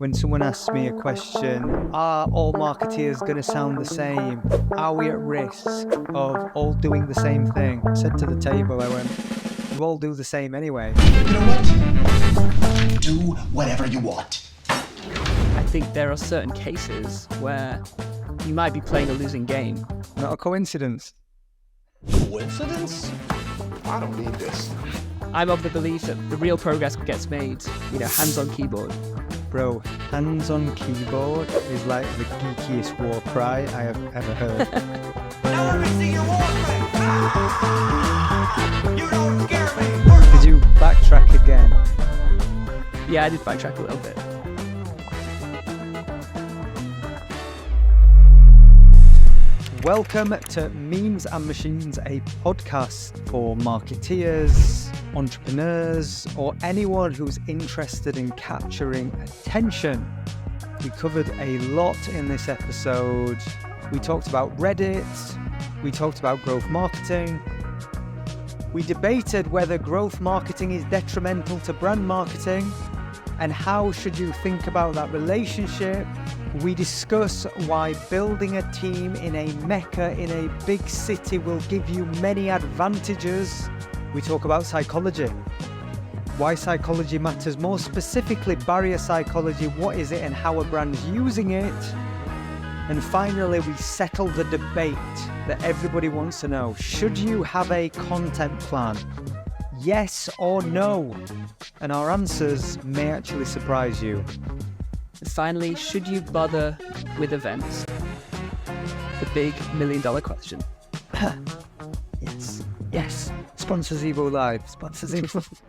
When someone asks me a question, are all marketeers going to sound the same? Are we at risk of all doing the same thing? I said to the table, I went, you all do the same anyway. You know what? Do whatever you want. I think there are certain cases where you might be playing a losing game. Not a coincidence. Coincidence? I don't need this. I'm of the belief that the real progress gets made, hands on keyboard. Bro, hands on keyboard is like the geekiest war cry I have ever heard. Now let me see your war cry. You don't scare me. Did you backtrack again? Yeah, I did backtrack a little bit. Welcome to Memes and Machines, a podcast for marketeers, entrepreneurs, or anyone who's interested in capturing attention. We covered a lot in this episode. We talked about Reddit. We talked about growth marketing. We debated whether growth marketing is detrimental to brand marketing and how should you think about that relationship. We discuss why building a team in a mecca in a big city will give you many advantages. We talk about psychology, why psychology matters, more specifically barrier psychology, what is it and how a brand's using it. And finally, we settle the debate that everybody wants to know. Should you have a content plan? Yes or no? And our answers may actually surprise you. And finally, should you bother with events? The big $1 million question. Yes. Sponsor Zeebo Live. Sponsor Zeebo.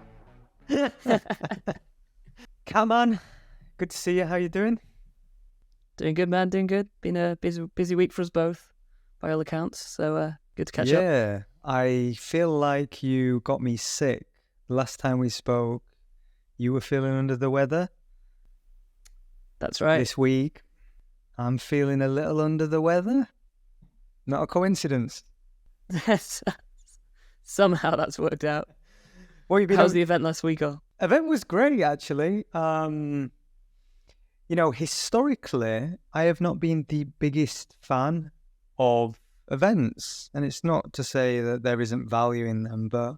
Come on. Good to see you. How you doing? Doing good, man. Doing good. Been a busy week for us both, by all accounts. So good to catch up. Yeah. I feel like you got me sick. Last time we spoke, you were feeling under the weather. That's right. This week, I'm feeling a little under the weather. Not a coincidence. Somehow that's worked out. What have you been How was the event last week? Event was great, actually. Historically, I have not been the biggest fan of events. And it's not to say that there isn't value in them, but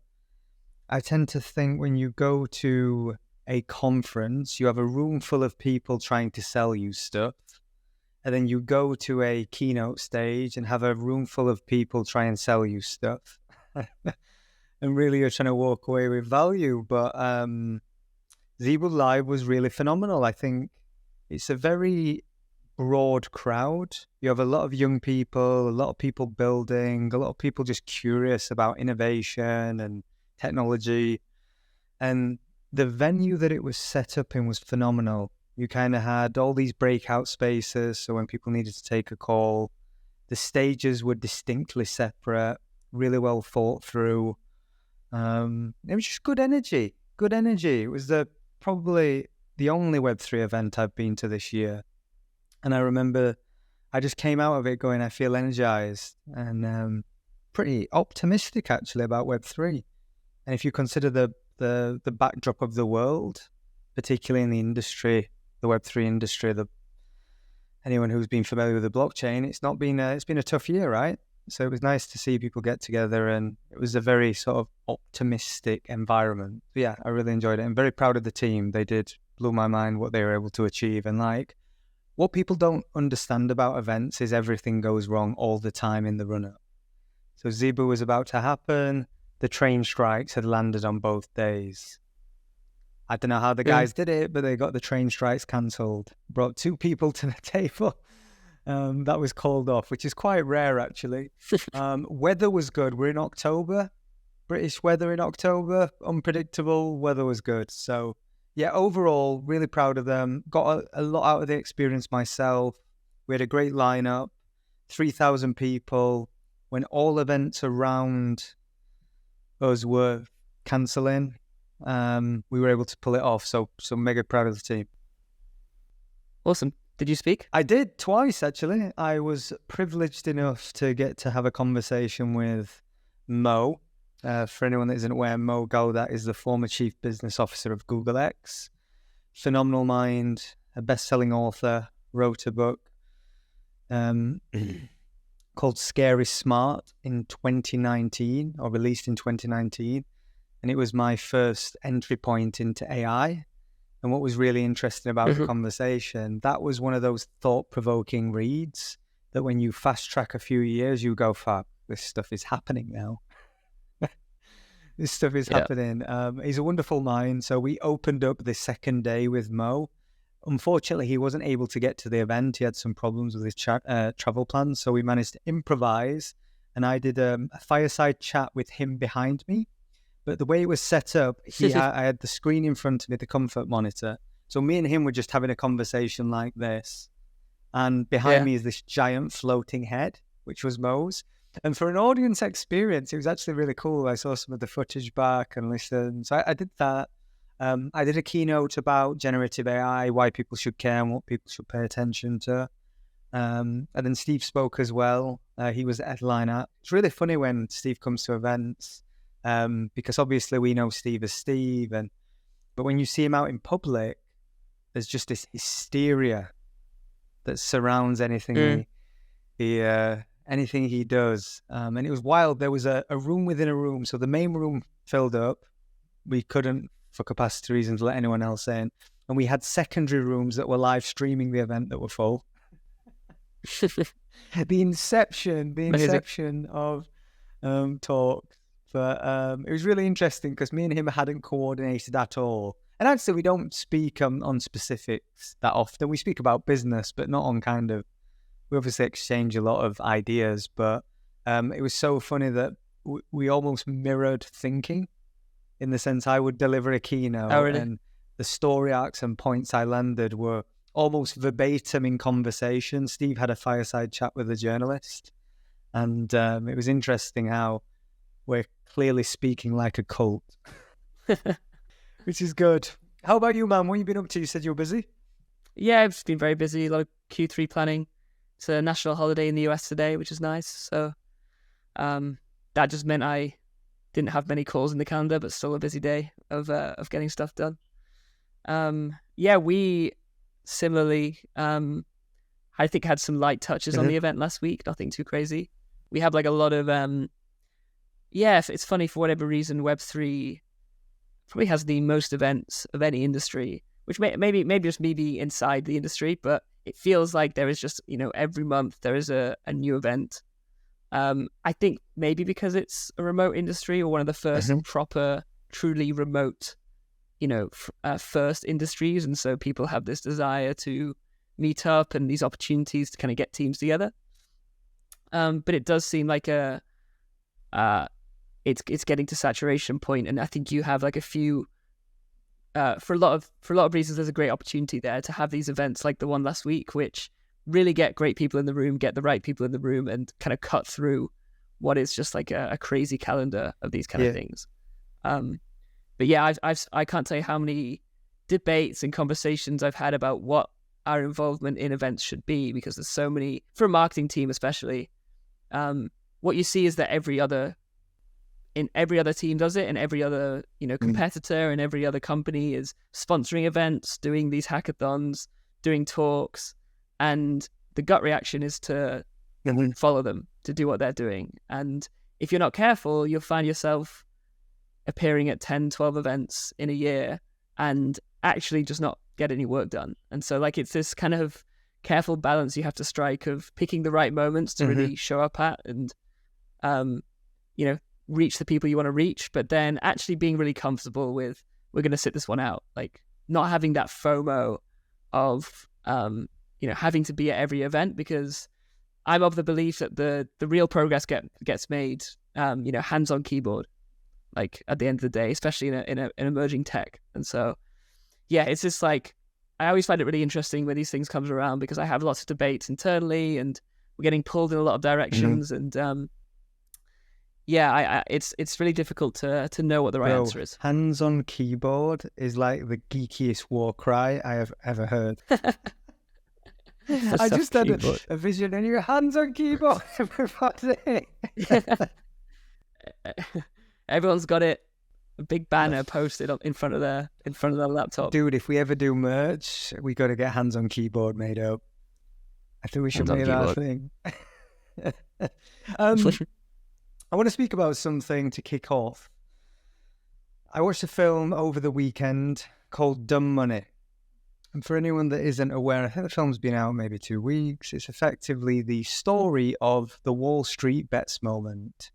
I tend to think when you go to a conference, you have a room full of people trying to sell you stuff. And then you go to a keynote stage and have a room full of people try and sell you stuff. And really you're trying to walk away with value. But Zeebo Live was really phenomenal. I think it's a very broad crowd. You have a lot of young people, a lot of people building, a lot of people just curious about innovation and technology. And the venue that it was set up in was phenomenal. You kind of had all these breakout spaces, so when people needed to take a call, the stages were distinctly separate, really well thought through. It was just good energy. It was probably the only Web3 event I've been to this year. And I remember I just came out of it going, I feel energized and pretty optimistic actually about Web3. And if you consider the backdrop of the world, particularly in the industry, the Web3 industry, anyone who's been familiar with the blockchain, it's been a tough year, right? So it was nice to see people get together, and it was a very sort of optimistic environment. But yeah, I really enjoyed it. I'm very proud of the team. They blew my mind what they were able to achieve. And what people don't understand about events is everything goes wrong all the time in the run-up. So Zeebo was about to happen. The train strikes had landed on both days. I don't know how the guys did it, but they got the train strikes cancelled. Brought 2 people to the table. That was called off, which is quite rare, actually. Weather was good. We're in October. British weather in October. Unpredictable. Weather was good. So, yeah, overall, really proud of them. Got a lot out of the experience myself. We had a great lineup. 3,000 people. When all events around us were cancelling, we were able to pull it off. So mega proud of the team. Awesome. Did you speak? I did twice, actually. I was privileged enough to get to have a conversation with Mo. For anyone that isn't aware, Mo Gaudat is the former chief business officer of Google X. Phenomenal mind, a best-selling author, wrote a book called Scary Smart in 2019, or released in 2019. And it was my first entry point into AI. And what was really interesting about the conversation, that was one of those thought-provoking reads that when you fast track a few years, you go, fuck, this stuff is happening now. This stuff is happening. He's a wonderful mind. So we opened up the second day with Mo. Unfortunately, he wasn't able to get to the event. He had some problems with his travel plans. So we managed to improvise. And I did a fireside chat with him behind me. But the way it was set up, I had the screen in front of me, the comfort monitor. So me and him were just having a conversation like this. And behind me is this giant floating head, which was Mo's. And for an audience experience, it was actually really cool. I saw some of the footage back and listened. So I did that. I did a keynote about generative AI, why people should care and what people should pay attention to. And then Steve spoke as well. He was the headliner. It's really funny when Steve comes to events. Because obviously we know Steve as Steve, but when you see him out in public, there's just this hysteria that surrounds anything anything he does. And it was wild. There was a room within a room, so the main room filled up. We couldn't, for capacity reasons, let anyone else in, and we had secondary rooms that were live streaming the event that were full. the inception of talks. But it was really interesting because me and him hadn't coordinated at all. And actually, we don't speak on specifics that often. We speak about business, but not on kind of... We obviously exchange a lot of ideas, but it was so funny that we almost mirrored thinking, in the sense I would deliver a keynote and the story arcs and points I landed were almost verbatim in conversation. Steve had a fireside chat with a journalist, and it was interesting how we're clearly speaking like a cult, which is good. How about you, man? What have you been up to? You said you were busy? Yeah, I've just been very busy. A lot of Q3 planning. It's a national holiday in the US today, which is nice. So that just meant I didn't have many calls in the calendar, but still a busy day of getting stuff done. We similarly, I think, had some light touches on the event last week. Nothing too crazy. We have like a lot of... it's funny, for whatever reason, Web3 probably has the most events of any industry, which maybe just me being inside the industry, but it feels like there is just, every month there is a new event. I think maybe because it's a remote industry, or one of the first proper, truly remote, first industries. And so people have this desire to meet up and these opportunities to kind of get teams together. But it does seem like it's getting to saturation point, and I think you have like a few for a lot of reasons. There's a great opportunity there to have these events like the one last week, which really get great people in the room, get the right people in the room, and kind of cut through what is just like a crazy calendar of these kind of things. But yeah, I can't tell you how many debates and conversations I've had about what our involvement in events should be, because there's so many, for a marketing team especially. What you see is that every other team does it, and every other competitor and every other company is sponsoring events, doing these hackathons, doing talks, and the gut reaction is to follow them, to do what they're doing. And if you're not careful, you'll find yourself appearing at 10, 12 events in a year and actually just not get any work done. And so like it's this kind of careful balance you have to strike of picking the right moments to really show up at and reach the people you want to reach, but then actually being really comfortable with, we're going to sit this one out, like not having that FOMO of having to be at every event, because I'm of the belief that the real progress gets made hands on keyboard, like at the end of the day, especially in an emerging tech. And so it's just like, I always find it really interesting when these things comes around, because I have lots of debates internally and we're getting pulled in a lot of directions. And it's really difficult to know what the right answer is. Hands on keyboard is like the geekiest war cry I have ever heard. I just had a vision, and your hands on keyboard. Everyone's got it. a big banner posted up in front of their laptop. Dude, if we ever do merch, we got to get hands on keyboard made up. I think we should Hands-on make that a thing. I want to speak about something to kick off. I watched a film over the weekend called Dumb Money. And for anyone that isn't aware, I think the film's been out maybe 2 weeks. It's effectively the story of the Wall Street bets moment,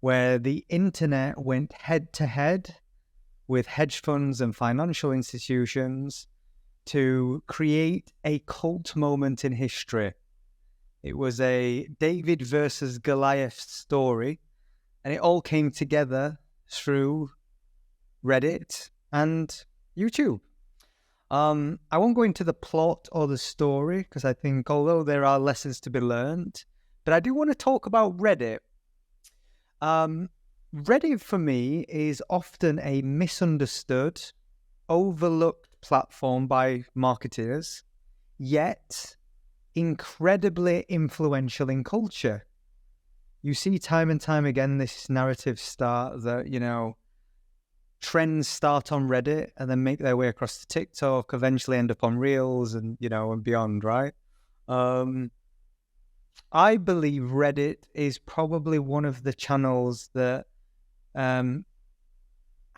where the internet went head to head with hedge funds and financial institutions to create a cult moment in history. It was a David versus Goliath story, and it all came together through Reddit and YouTube. I won't go into the plot or the story because I think although there are lessons to be learned, but I do want to talk about Reddit. Reddit for me is often a misunderstood, overlooked platform by marketers, yet incredibly influential in culture. You see time and time again this narrative start that, trends start on Reddit and then make their way across to TikTok, eventually end up on Reels and, and beyond, right? I believe Reddit is probably one of the channels that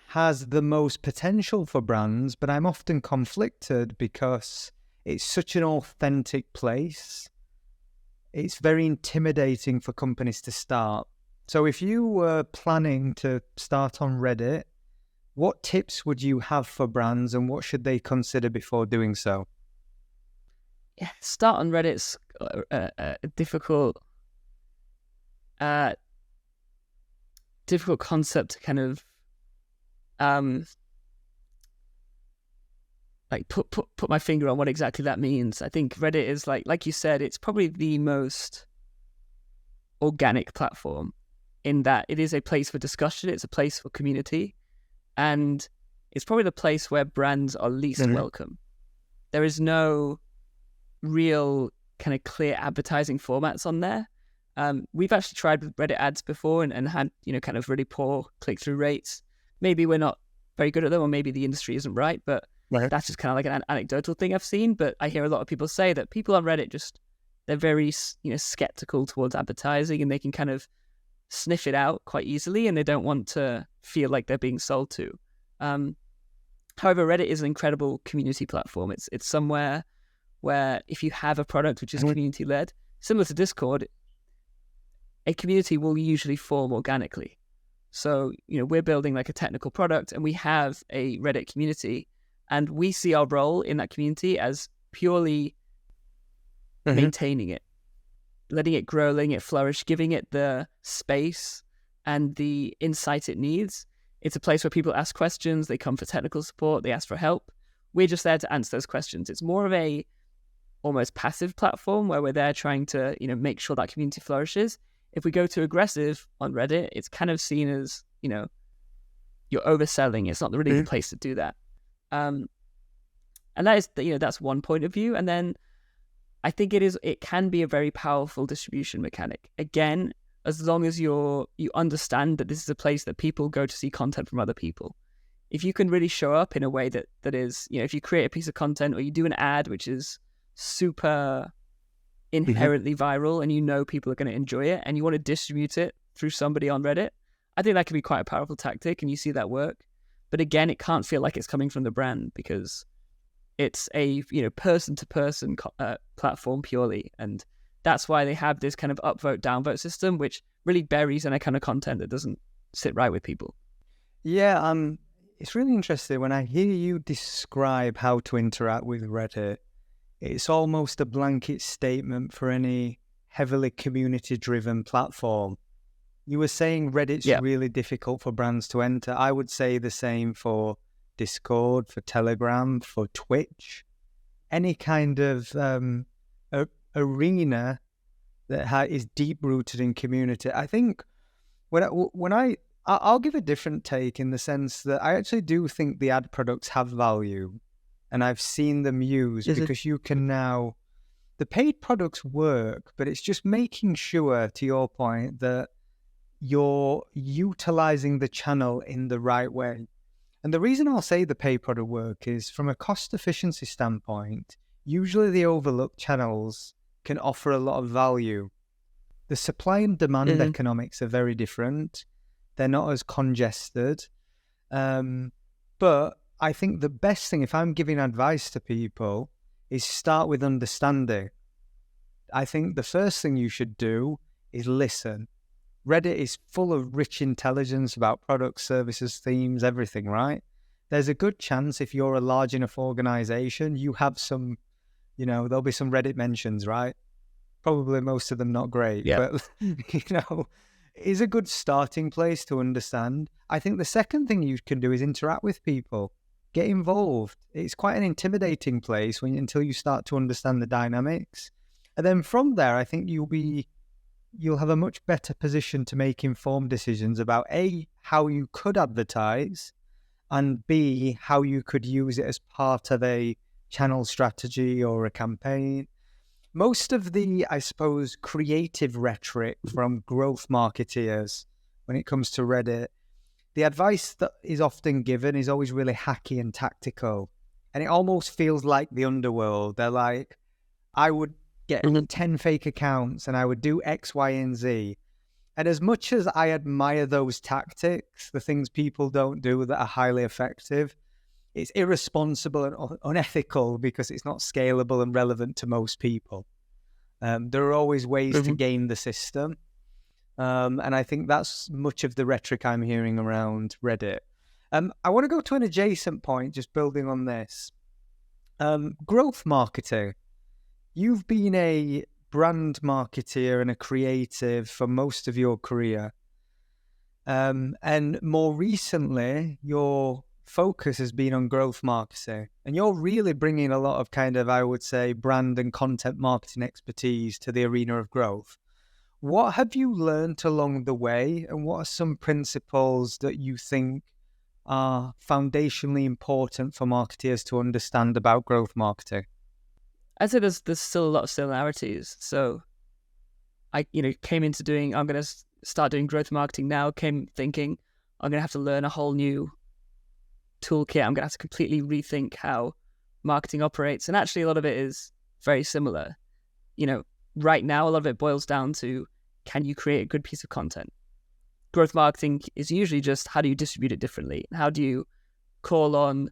has the most potential for brands, but I'm often conflicted because it's such an authentic place. It's very intimidating for companies to start. So if you were planning to start on Reddit, what tips would you have for brands and what should they consider before doing so? Yeah, start on Reddit's a difficult concept to kind of put my finger on what exactly that means. I think Reddit is like you said, it's probably the most organic platform in that it is a place for discussion, it's a place for community, and it's probably the place where brands are least welcome. There is no real kind of clear advertising formats on there. We've actually tried with Reddit ads before and had, kind of really poor click-through rates. Maybe we're not very good at them, or maybe the industry isn't right, but that's just kind of like an anecdotal thing I've seen. But I hear a lot of people say that people on Reddit they're very, skeptical towards advertising, and they can kind of sniff it out quite easily, and they don't want to feel like they're being sold to. However, Reddit is an incredible community platform. It's somewhere where if you have a product which is community-led, similar to Discord, a community will usually form organically. So, we're building like a technical product and we have a Reddit community, and we see our role in that community as purely maintaining it, letting it grow, letting it flourish, giving it the space and the insight it needs. It's a place where people ask questions, they come for technical support, they ask for help. We're just there to answer those questions. It's more of a almost passive platform where we're there trying to, make sure that community flourishes. If we go too aggressive on Reddit, it's kind of seen as, you're overselling. It's not really the place to do that. And that is, that's one point of view. And then I think it can be a very powerful distribution mechanic. Again, as long as you understand that this is a place that people go to see content from other people. If you can really show up in a way that is, if you create a piece of content or you do an ad which is super inherently viral and people are going to enjoy it and you want to distribute it through somebody on Reddit, I think that can be quite a powerful tactic, and you see that work. But again, it can't feel like it's coming from the brand because it's a person-to-person platform purely, and that's why they have this kind of upvote downvote system, which really buries any kind of content that doesn't sit right with people. Yeah, it's really interesting when I hear you describe how to interact with Reddit. It's almost a blanket statement for any heavily community-driven platform. You were saying Reddit's really difficult for brands to enter. I would say the same for Discord, for Telegram, for Twitch. Any kind of arena that is deep-rooted in community. I think I'll give a different take in the sense that I actually do think the ad products have value. And I've seen them used because you can now, the paid products work, but it's just making sure, to your point, that you're utilizing the channel in the right way. And the reason I'll say the pay product work is from a cost efficiency standpoint, usually the overlooked channels can offer a lot of value. The supply and demand economics are very different. They're not as congested. But I think the best thing, if I'm giving advice to people, is start with understanding. I think the first thing you should do is listen. Reddit is full of rich intelligence about products, services, themes, everything, right? There's a good chance if you're a large enough organization, you have some, there'll be some Reddit mentions, right? Probably most of them not great, but, it's a good starting place to understand. I think the second thing you can do is interact with people, get involved. It's quite an intimidating place until you start to understand the dynamics. And then from there, I think you'll have a much better position to make informed decisions about A, how you could advertise, and B, how you could use it as part of a channel strategy or a campaign. Most of the, I suppose, creative rhetoric from growth marketeers when it comes to Reddit, the advice that is often given is always really hacky and tactical. And it almost feels like the underworld. They're like, I would get 10 fake accounts and I would do X, Y, and Z. And as much as I admire those tactics, the things people don't do that are highly effective, it's irresponsible and unethical because it's not scalable and relevant to most people. There are always ways to game the system. And I think that's much of the rhetoric I'm hearing around Reddit. I want to go to an adjacent point, just building on this. Growth marketing. You've been a brand marketeer and a creative for most of your career. And more recently, your focus has been on growth marketing. And you're really bringing a lot of I would say, brand and content marketing expertise to the arena of growth. What have you learned along the way? And what are some principles that you think are foundationally important for marketeers to understand about growth marketing? I'd say there's still a lot of similarities. So I came into I'm going to start doing growth marketing now, came thinking I'm going to have to learn a whole new toolkit. I'm going to have to completely rethink how marketing operates. And actually a lot of it is very similar. Right now, a lot of it boils down to, can you create a good piece of content? Growth marketing is usually just, how do you distribute it differently? How do you call on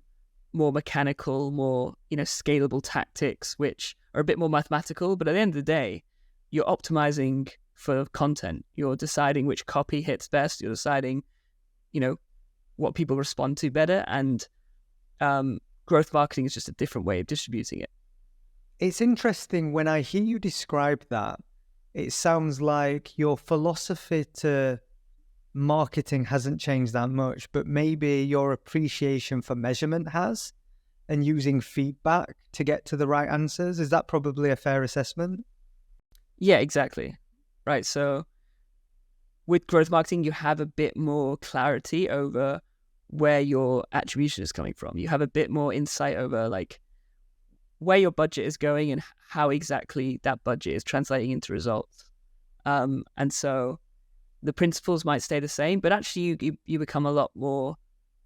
more mechanical, more, scalable tactics, which are a bit more mathematical, but at the end of the day, you're optimizing for content. You're deciding which copy hits best. You're deciding, what people respond to better. And growth marketing is just a different way of distributing it. It's interesting when I hear you describe that, it sounds like your philosophy to marketing hasn't changed that much, but maybe your appreciation for measurement has, and using feedback to get to the right answers. Is that probably a fair assessment? Yeah, exactly. Right. So with growth marketing, you have a bit more clarity over where your attribution is coming from. You have a bit more insight over where your budget is going and how exactly that budget is translating into results. And so the principles might stay the same, but actually you become a lot more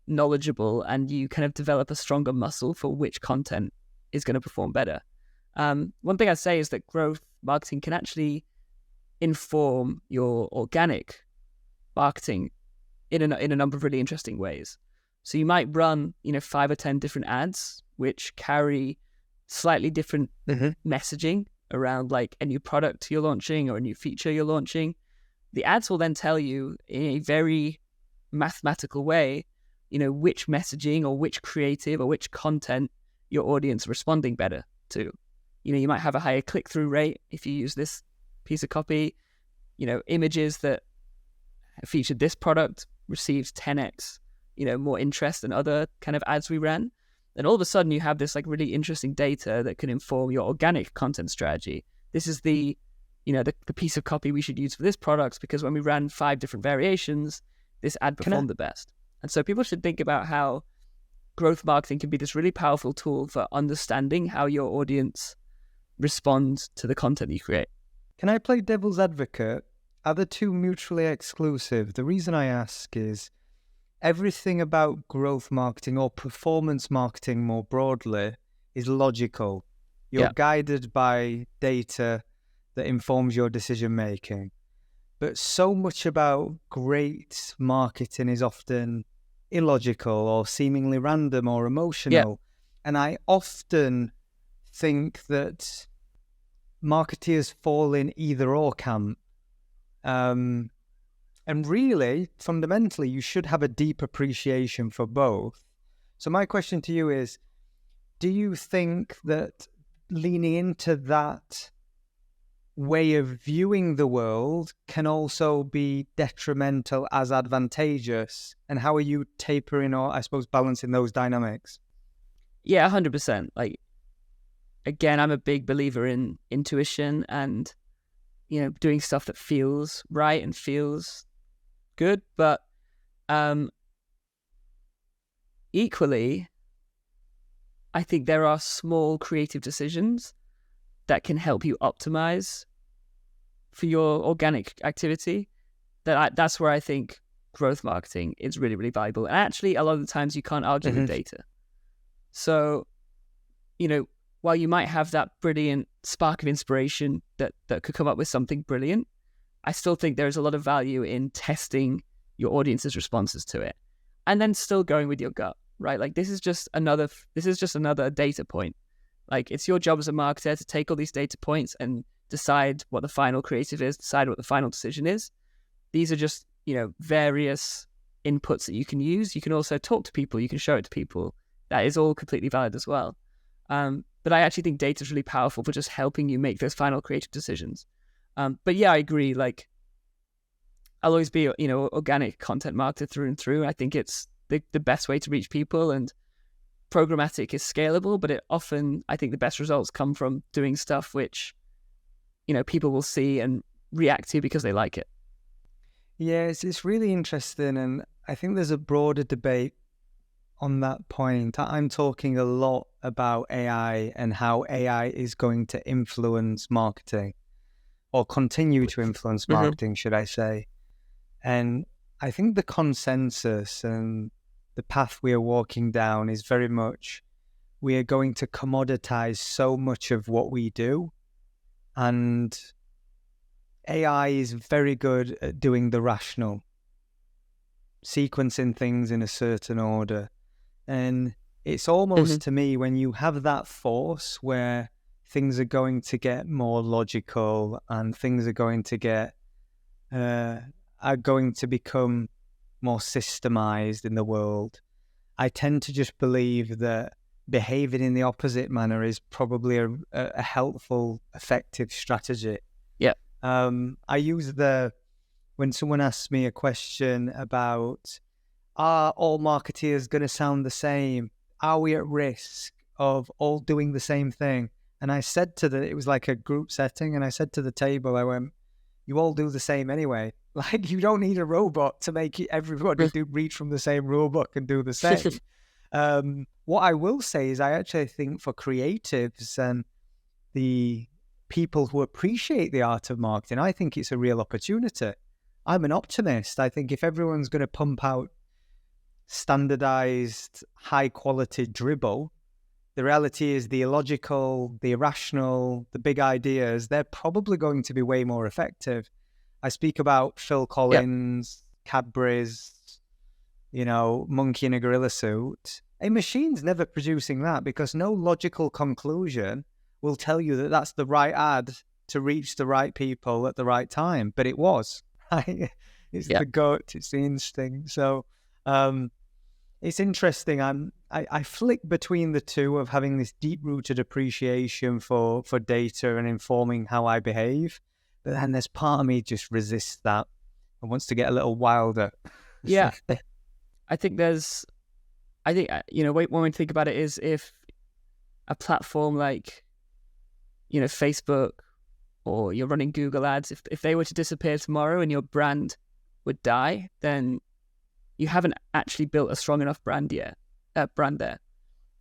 knowledgeable and you kind of develop a stronger muscle for which content is going to perform better. One thing I'd say is that growth marketing can actually inform your organic marketing in a number of really interesting ways. So you might run, 5 or 10 different ads, which carry slightly different messaging around a new product you're launching or a new feature you're launching. The ads will then tell you in a very mathematical way, which messaging or which creative or which content your audience are responding better to. You might have a higher click-through rate if you use this piece of copy. Images that featured this product received 10x, more interest than other kind of ads we ran. And all of a sudden you have this really interesting data that can inform your organic content strategy. This is the piece of copy we should use for this product because when we ran 5 different variations, this ad performed the best. And so people should think about how growth marketing can be this really powerful tool for understanding how your audience responds to the content you create. Can I play devil's advocate are the two mutually exclusive? The reason I ask is everything about growth marketing or performance marketing more broadly is logical. You're Yeah. guided by data that informs your decision making. But so much about great marketing is often illogical or seemingly random or emotional. And I often think that marketeers fall in either or camp. And really, fundamentally, you should have a deep appreciation for both. So my question to you is, do you think that leaning into that way of viewing the world can also be detrimental as advantageous? And how are you tapering or, I suppose, balancing those dynamics? Yeah, 100%. Like, again, I'm a big believer in intuition and, doing stuff that feels right and feels good. But equally, I think there are small creative decisions that can help you optimize for your organic activity. That's where I think growth marketing is really, really valuable. And actually, a lot of the times you can't argue with data. So, while you might have that brilliant spark of inspiration that could come up with something brilliant, I still think there's a lot of value in testing your audience's responses to it and then still going with your gut, right? Like, this is just another data point. Like, it's your job as a marketer to take all these data points and decide what the final creative is, decide what the final decision is. These are just, various inputs that you can use. You can also talk to people. You can show it to people. That is all completely valid as well. But I actually think data is really powerful for just helping you make those final creative decisions. But yeah, I agree. Like, I'll always be, organic content marketer through and through. I think it's the best way to reach people, and programmatic is scalable, but I think the best results come from doing stuff which, people will see and react to because they like it. Yeah, it's really interesting. And I think there's a broader debate on that point. I'm talking a lot about AI and how AI is going to influence marketing or continue to influence marketing, should I say. And I think the consensus and the path we are walking down is very much we are going to commoditize so much of what we do. And AI is very good at doing the rational, sequencing things in a certain order. And it's almost to me, when you have that force where things are going to get more logical and things are going to become more systemized in the world, I tend to just believe that behaving in the opposite manner is probably a helpful, effective strategy. Yeah. I use when someone asks me a question about, are all marketeers going to sound the same? Are we at risk of all doing the same thing? And I said it was like a group setting, and I said to the table, I went, you all do the same anyway. Like, you don't need a robot to make everybody read from the same rulebook and do the same. What I will say is I actually think for creatives and the people who appreciate the art of marketing, I think it's a real opportunity. I'm an optimist. I think if everyone's going to pump out standardized, high-quality dribble, the reality is the illogical, the irrational, the big ideas, they're probably going to be way more effective. I speak about Phil Collins, Cadbury's, monkey in a gorilla suit. A machine's never producing that, because no logical conclusion will tell you that that's the right ad to reach the right people at the right time. But it was, right? It's the gut, it's the instinct. So it's interesting. I flick between the two of having this deep-rooted appreciation for data and informing how I behave. But then there's part of me just resists that and wants to get a little wilder. Yeah. I think one way to think about it is, if a platform like, Facebook, or you're running Google ads, if they were to disappear tomorrow and your brand would die, then you haven't actually built a strong enough brand there.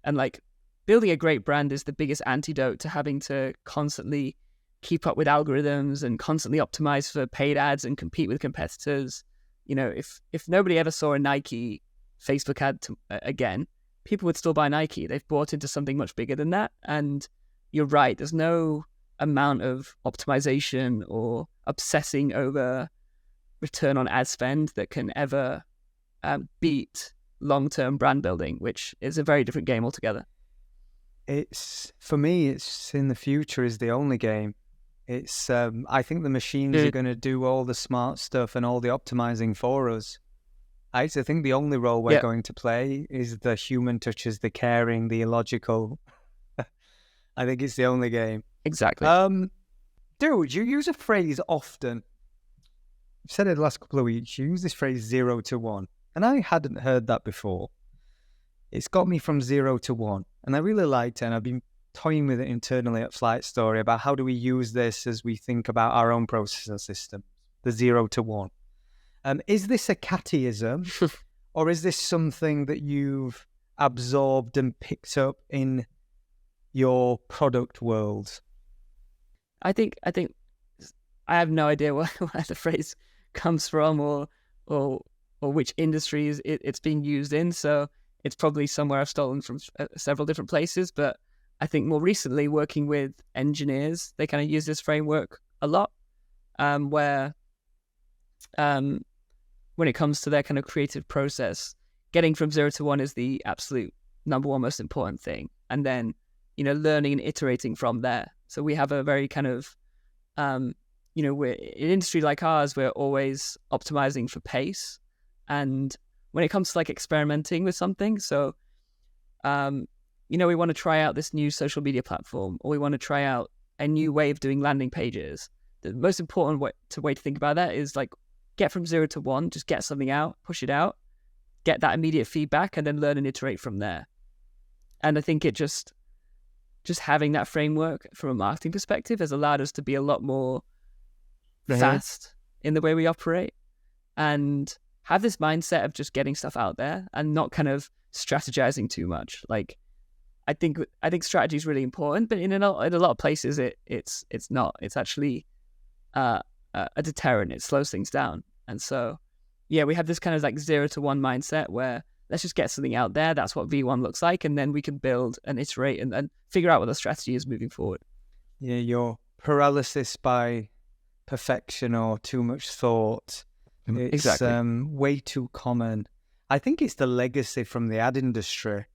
And like, building a great brand is the biggest antidote to having to constantly keep up with algorithms and constantly optimize for paid ads and compete with competitors. You know, if nobody ever saw a Nike Facebook ad again, people would still buy Nike. They've bought into something much bigger than that. And you're right, there's no amount of optimization or obsessing over return on ad spend that can ever beat long-term brand building, which is a very different game altogether. For me, it's in the future is the only game. It's I think the machines are going to do all the smart stuff and all the optimizing for us. I think the only role we're going to play is the human touches, the caring, the illogical. I think it's the only game. Exactly. Dude, you use a phrase often. You've said it the last couple of weeks. You use this phrase 0 to 1. And I hadn't heard that before. It's got me from 0 to 1. And I really liked it. And I've been toying with it internally at Flight Story about how do we use this as we think about our own processor system, the 0 to 1. Is this a cattyism or is this something that you've absorbed and picked up in your product world? I think I have no idea where the phrase comes from or which industries it's being used in. So it's probably somewhere I've stolen from several different places. But I think more recently, working with engineers, they kind of use this framework a lot, where when it comes to their kind of creative process, getting from 0 to 1 is the absolute number one most important thing. And then, you know, learning and iterating from there. So we have a very kind of, you know, we're in an industry like ours, we're always optimizing for pace. And when it comes to like experimenting with something, so, you know, we want to try out this new social media platform, or we want to try out a new way of doing landing pages. The most important way to think about that is like get from 0 to 1, just get something out, push it out, get that immediate feedback, and then learn and iterate from there. And I think it just having that framework from a marketing perspective has allowed us to be a lot more fast in the way we operate and have this mindset of just getting stuff out there and not kind of strategizing too much. Like, I think strategy is really important, but in a lot of places it's not. It's actually a deterrent. It slows things down. And so, yeah, we have this kind of like 0 to 1 mindset where let's just get something out there. That's what V1 looks like. And then we can build and iterate and figure out what the strategy is moving forward. Yeah, your paralysis by perfection or too much thought. It's way too common. I think it's the legacy from the ad industry.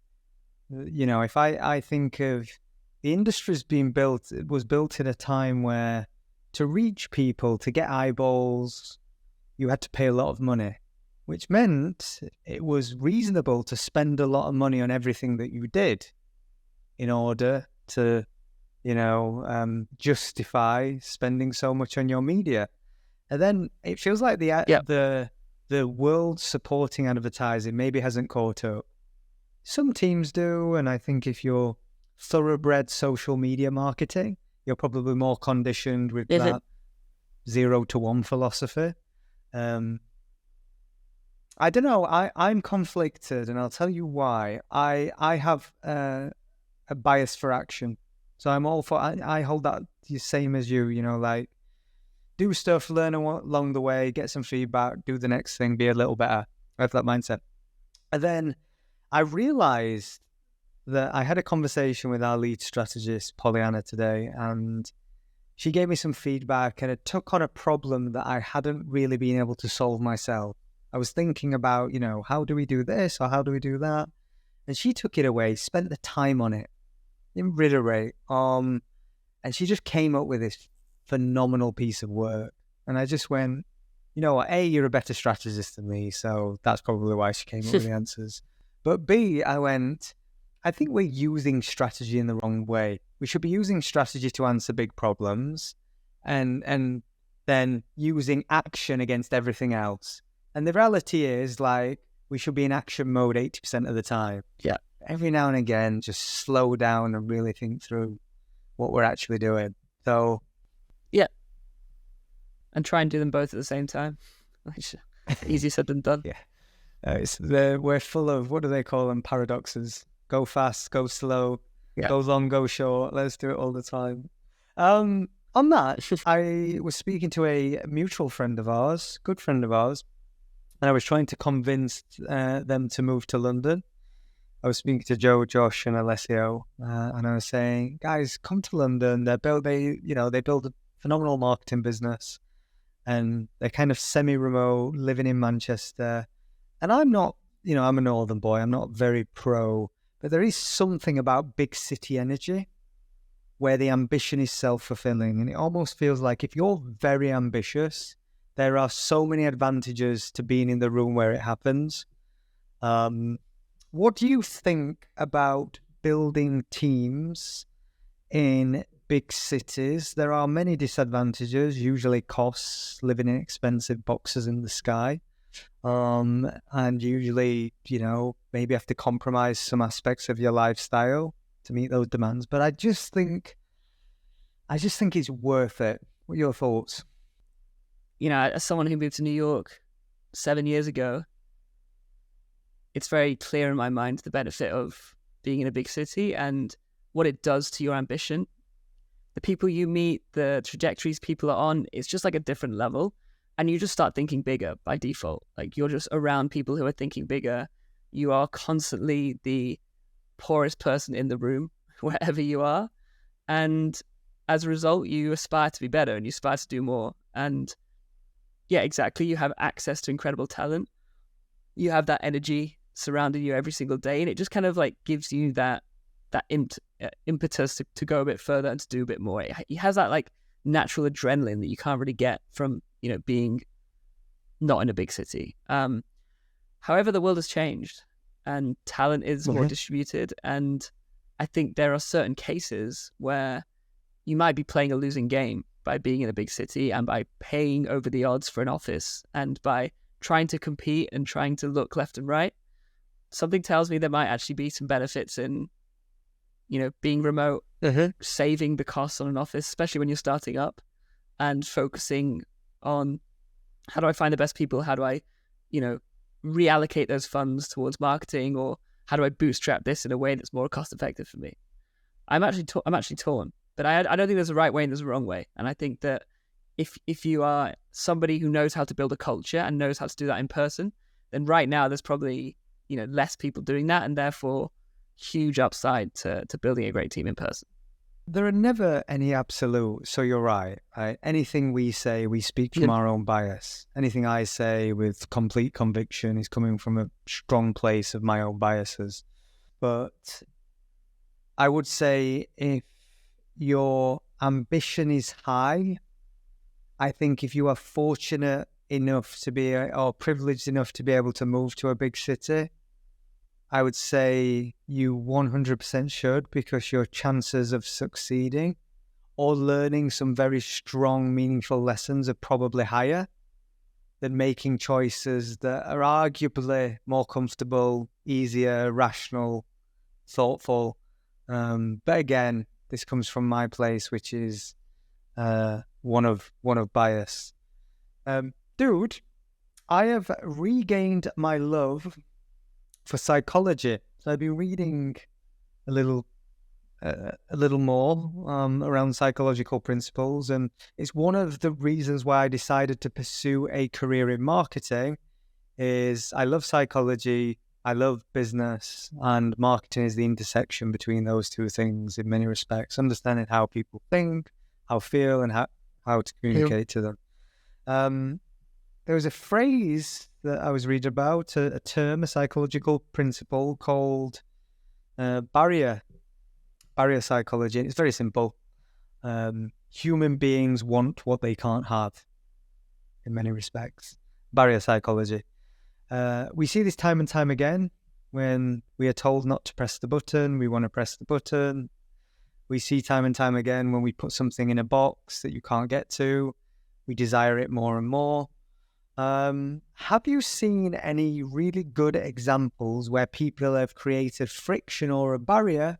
You know, if I think of the industry's being built, it was built in a time where to reach people, to get eyeballs, you had to pay a lot of money, which meant it was reasonable to spend a lot of money on everything that you did in order to, you know, justify spending so much on your media. And then it feels like the world supporting advertising maybe hasn't caught up. Some teams do, and I think if you're thoroughbred social media marketing, you're probably more conditioned with that 0 to 1 philosophy. I don't know. I'm conflicted, and I'll tell you why. I have a bias for action, so I'm all for. I hold that the same as you. You know, like do stuff, learn along the way, get some feedback, do the next thing, be a little better. I have that mindset, and then I realized that I had a conversation with our lead strategist, Pollyanna, today, and she gave me some feedback, and it took on a problem that I hadn't really been able to solve myself. I was thinking about, you know, how do we do this or how do we do that? And she took it away, spent the time on it, didn't reiterate. And she just came up with this phenomenal piece of work. And I just went, you know what, A, you're a better strategist than me, so that's probably why she came up with the answers. But B, I went, I think we're using strategy in the wrong way. We should be using strategy to answer big problems and then using action against everything else. And the reality is, like, we should be in action mode 80% of the time. Yeah. Every now and again, just slow down and really think through what we're actually doing. So, yeah. And try and do them both at the same time. Easier said than done. Yeah. We're full of, what do they call them? Paradoxes. Go fast, go slow, go long, go short. Let's do it all the time. On that, I was speaking to a mutual friend of ours, good friend of ours, and I was trying to convince them to move to London. I was speaking to Joe, Josh, and Alessio, and I was saying, guys, come to London. They build a phenomenal marketing business, and they're kind of semi-remote, living in Manchester. And I'm not, I'm a northern boy. I'm not very pro, but there is something about big city energy where the ambition is self-fulfilling. And it almost feels like if you're very ambitious, there are so many advantages to being in the room where it happens. What do you think about building teams in big cities? There are many disadvantages, usually costs, living in expensive boxes in the sky. And usually, maybe have to compromise some aspects of your lifestyle to meet those demands. But I just think it's worth it. What are your thoughts? As someone who moved to New York 7 years ago, it's very clear in my mind the benefit of being in a big city and what it does to your ambition. The people you meet, the trajectories people are on, it's just like a different level. And you just start thinking bigger by default. Like you're just around people who are thinking bigger. You are constantly the poorest person in the room, wherever you are. And as a result, you aspire to be better and you aspire to do more. And yeah, exactly. You have access to incredible talent. You have that energy surrounding you every single day. And it just kind of like gives you that impetus to go a bit further and to do a bit more. It has that like natural adrenaline that you can't really get from, being not in a big city. However, the world has changed and talent is more distributed. And I think there are certain cases where you might be playing a losing game by being in a big city and by paying over the odds for an office and by trying to compete and trying to look left and right. Something tells me there might actually be some benefits in, being remote, saving the costs on an office, especially when you're starting up, and focusing on how do I find the best people? How do I, reallocate those funds towards marketing, or how do I bootstrap this in a way that's more cost effective for me? I'm actually torn, but I don't think there's a right way and there's a wrong way. And I think that if you are somebody who knows how to build a culture and knows how to do that in person, then right now there's probably, less people doing that, and therefore huge upside to building a great team in person. There are never any absolute, so you're right. Anything we say, we speak from our own bias. Anything I say with complete conviction is coming from a strong place of my own biases. But I would say if your ambition is high, I think if you are fortunate enough to be, or privileged enough to be able to move to a big city, I would say you 100% should, because your chances of succeeding or learning some very strong, meaningful lessons are probably higher than making choices that are arguably more comfortable, easier, rational, thoughtful. But again, this comes from my place, which is one of bias. Dude, I have regained my love for psychology. So I've been reading a little more around psychological principles, and it's one of the reasons why I decided to pursue a career in marketing. Is I love psychology, I love business, and marketing is the intersection between those two things in many respects. Understanding how people think, how feel, and how to communicate to them. There was a phrase that I was reading about, a term, a psychological principle called barrier psychology. It's very simple. Human beings want what they can't have in many respects. Barrier psychology. We see this time and time again when we are told not to press the button, we want to press the button. We see time and time again when we put something in a box that you can't get to, we desire it more and more. Have you seen any really good examples where people have created friction or a barrier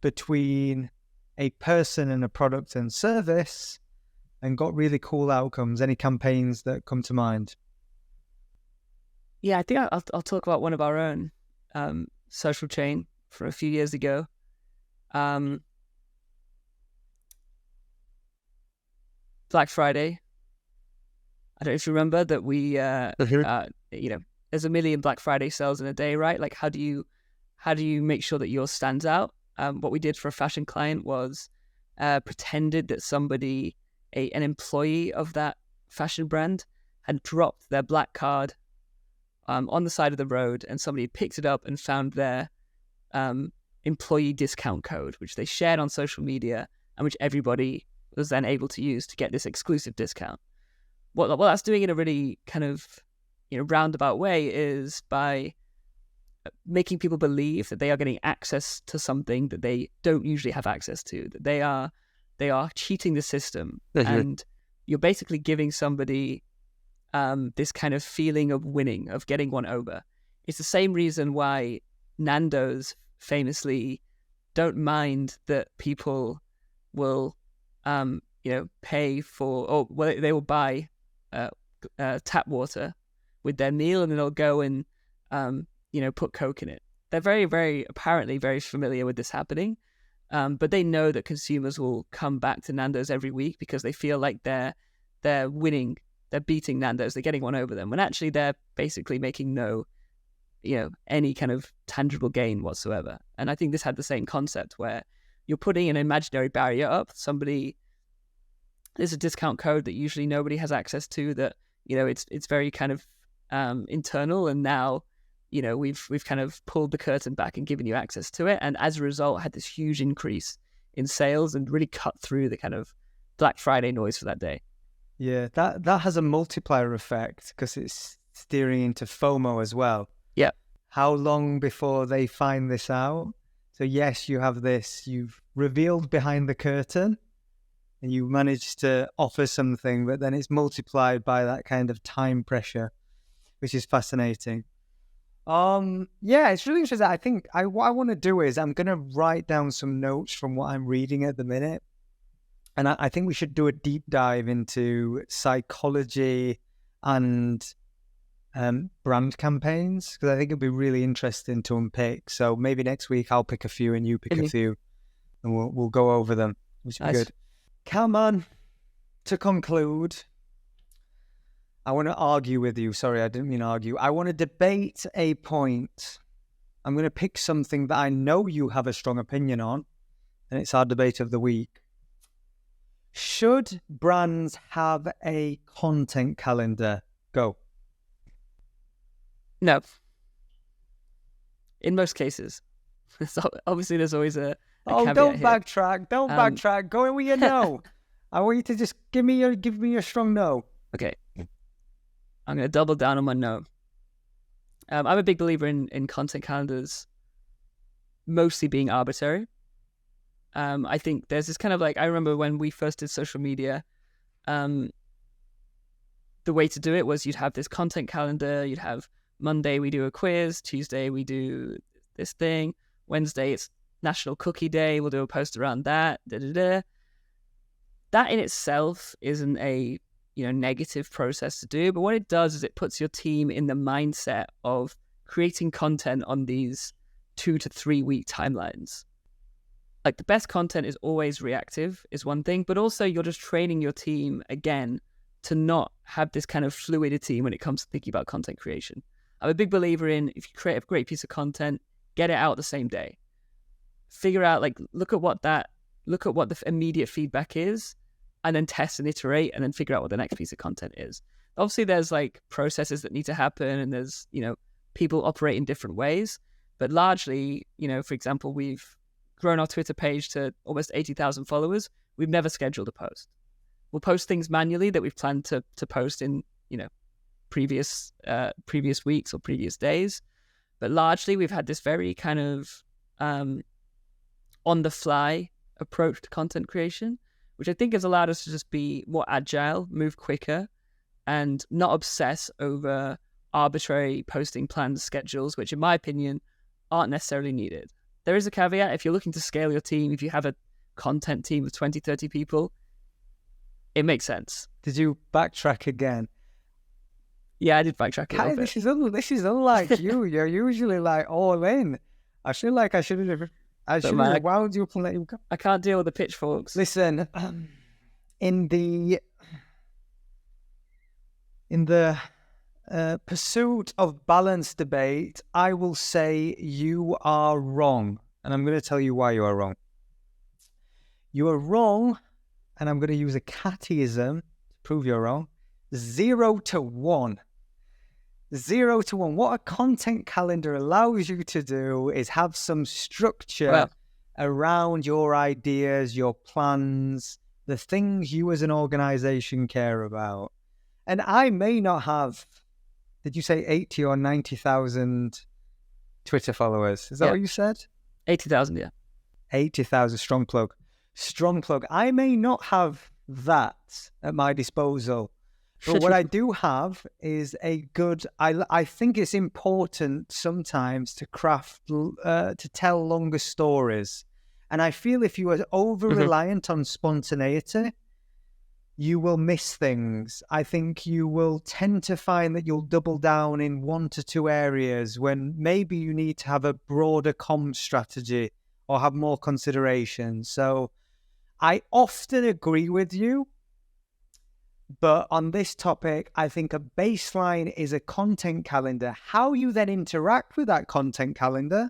between a person and a product and service and got really cool outcomes? Any campaigns that come to mind? Yeah, I think I'll talk about one of our own, social chain from a few years ago. Black Friday. I don't know if you remember that we, there's a million Black Friday sales in a day, right? Like, how do you make sure that yours stands out? What we did for a fashion client was pretended that somebody, an employee of that fashion brand, had dropped their black card on the side of the road, and somebody had picked it up and found their employee discount code, which they shared on social media and which everybody was then able to use to get this exclusive discount. What that's doing in a really kind of roundabout way is by making people believe that they are getting access to something that they don't usually have access to, that they are cheating the system. And you're basically giving somebody this kind of feeling of winning, of getting one over. It's the same reason why Nando's famously don't mind that people will pay for, they will buy tap water with their meal, and then they'll go and put Coke in it. They're very, very apparently very familiar with this happening, but they know that consumers will come back to Nando's every week because they feel like they're winning, they're beating Nando's, they're getting one over them, when actually they're basically making no any kind of tangible gain whatsoever. And I think this had the same concept where you're putting an imaginary barrier up. There's a discount code that usually nobody has access to, that it's very kind of internal, and now we've kind of pulled the curtain back and given you access to it, and as a result had this huge increase in sales and really cut through the kind of Black Friday noise for that day. Yeah, that has a multiplier effect because it's steering into FOMO as well. Yeah. How long before they find this out? So yes, you have this, you've revealed behind the curtain, and you manage to offer something, but then it's multiplied by that kind of time pressure, which is fascinating. Yeah, it's really interesting. I think what I want to do is I'm going to write down some notes from what I'm reading at the minute. And I think we should do a deep dive into psychology and brand campaigns, because I think it'd be really interesting to unpick. So maybe next week I'll pick a few and you pick a few, and we'll go over them, which would be good. Come on, to conclude, I want to argue with you. Sorry, I didn't mean argue. I want to debate a point. I'm going to pick something that I know you have a strong opinion on, and it's our debate of the week. Should brands have a content calendar? Go. No. In most cases. So obviously there's always a caveat don't here. backtrack. Don't backtrack. Go in with your no. I want you to just give me a strong no. Okay. I'm going to double down on my no. I'm a big believer in content calendars mostly being arbitrary. I think there's this kind of I remember when we first did social media, the way to do it was you'd have this content calendar, you'd have Monday we do a quiz, Tuesday we do this thing, Wednesday it's National Cookie Day, we'll do a post around that, That in itself isn't a negative process to do, but what it does is it puts your team in the mindset of creating content on these 2 to 3 week timelines. The best content is always reactive is one thing, but also you're just training your team again to not have this kind of fluidity when it comes to thinking about content creation. I'm a big believer in, if you create a great piece of content, get it out the same day. Figure out, look at what the immediate feedback is, and then test and iterate, and then figure out what the next piece of content is. Obviously there's processes that need to happen, and there's, people operate in different ways, but largely, for example, we've grown our Twitter page to almost 80,000 followers. We've never scheduled a post. We'll post things manually that we've planned to post in, previous weeks or previous days. But largely we've had this very kind of on the fly approach to content creation, which I think has allowed us to just be more agile, move quicker, and not obsess over arbitrary posting plans, schedules, which in my opinion aren't necessarily needed. There is a caveat. If you're looking to scale your team, if you have a content team of 20, 30 people, it makes sense. Did you backtrack again? Yeah, I did backtrack a little bit. This is unlike you. You're usually all in. I feel like I should have wound you up and let you go. I can't deal with the pitchforks. Listen, in the In the pursuit of balanced debate, I will say you are wrong. And I'm going to tell you why you are wrong. You are wrong, and I'm going to use a cattyism to prove you're wrong. 0 to 1. 0 to 1. What a content calendar allows you to do is have some structure around your ideas, your plans, the things you as an organization care about. And I may not have, did you say 80 or 90,000 Twitter followers? Is that what you said? 80,000, yeah. 80,000, strong plug. Strong plug. I may not have that at my disposal, but what I do have is a good, I think it's important sometimes to craft, to tell longer stories. And I feel if you are over-reliant on spontaneity, you will miss things. I think you will tend to find that you'll double down in 1 to 2 areas when maybe you need to have a broader comm strategy or have more consideration. So I often agree with you, but on this topic, I think a baseline is a content calendar. How you then interact with that content calendar,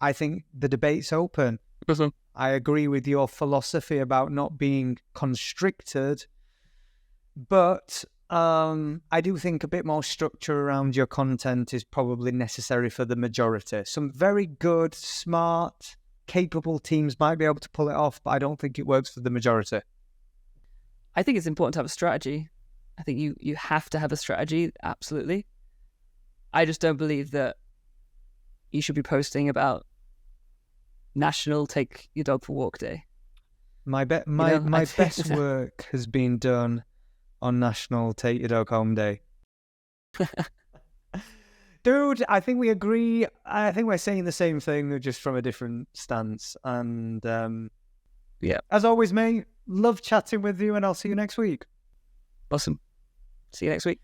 I think the debate's open. I agree with your philosophy about not being constricted, but I do think a bit more structure around your content is probably necessary for the majority. Some very good, smart, capable teams might be able to pull it off, but I don't think it works for the majority. I think it's important to have a strategy. I think you have to have a strategy, absolutely. I just don't believe that you should be posting about National Take Your Dog for Walk Day. My best work has been done on National Take Your Dog Home Day. Dude, I think we agree. I think we're saying the same thing, just from a different stance. And as always, mate, love chatting with you, and I'll see you next week. Awesome. See you next week.